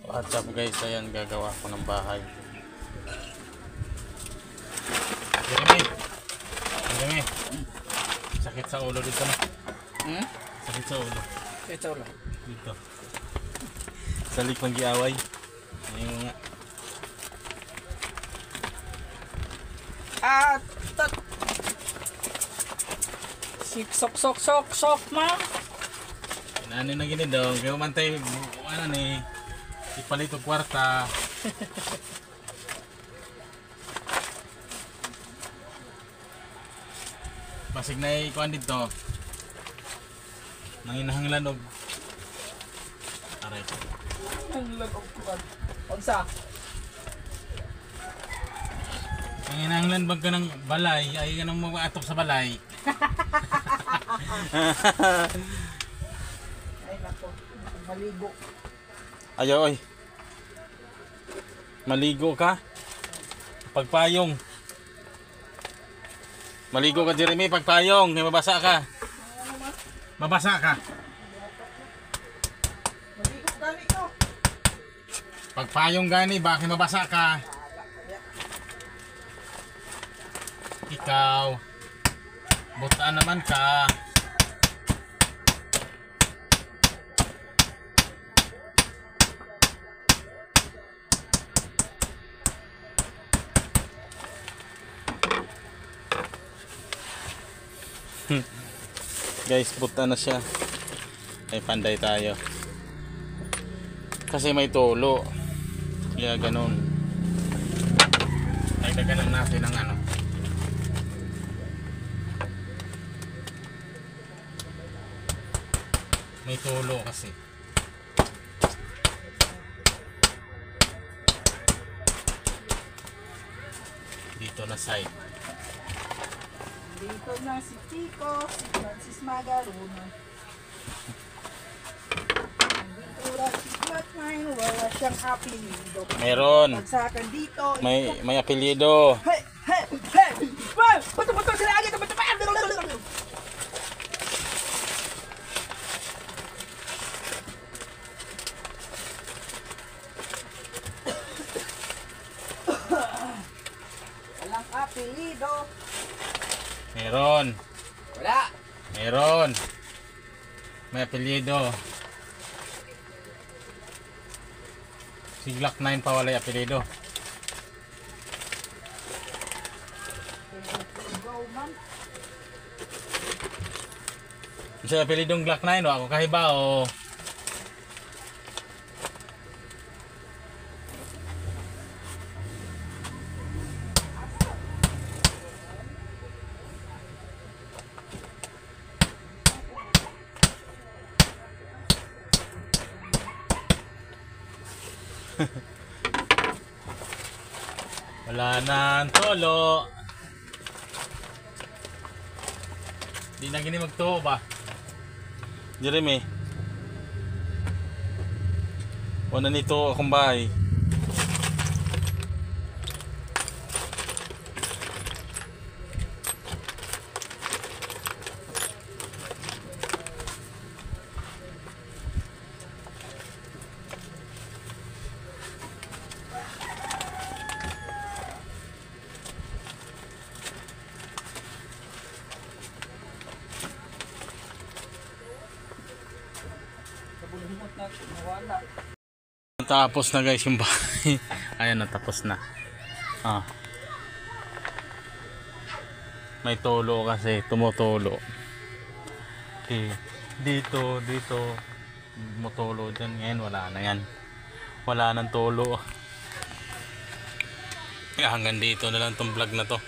What's up guys, ayan gagawa ko ng bahay. Jeremy, sakit sa ulo dito na. Sakit sa ulo. Ito lang. Dito. Salik ng giaway. Ayun nga. Sok ma. Ano na gini daw, kaya mantay ano ni ipalit og kwarta. Basig na ikuan dito. Nanginahanglan og aray. Nanginahanglan og kuan. Unsa? Nanginahanglan bag ka ng balay, ay ka nang mag-atok sa balay. Ay nako, maligo. Ayaw oy. Maligo ka? Pagpayong. Maligo ka Jeremy, pagpayong, may mabasa ka. Mabasa ka. Maligo gani ko. Pagpayong gani, bakit mabasa ka? Ikaw. Butaan naman ka. Guys, buta na siya. Ay panday tayo. Kasi may tulo. Kaya ganun. Ay daganan natin ang ano. May tulo kasi. Dito na side. Dito na si Chico, si Francis Magaroon. Dito na si Flatline, wala siyang apelido. Meron. Pagsakan dito. May apelyido. Hey! Bato sila agad! Walang apelido. Meron. Wala. Meron. May apelyido. Si Glock 9 pa walay apelyido. Go, man. Sa apelyidong Glock 9 o ako kahiba o wala na ang tolo. Di na gini magtuo ba? Jeremy. Wala nito akong bahay. Tapos na guys yung bahay. Ayan na, tapos na. May tulo kasi, tumutulo. Okay. Dito tumutulo dyan. Ngayon wala na yan. Wala nang tulo. Hanggang dito na lang tong vlog na to.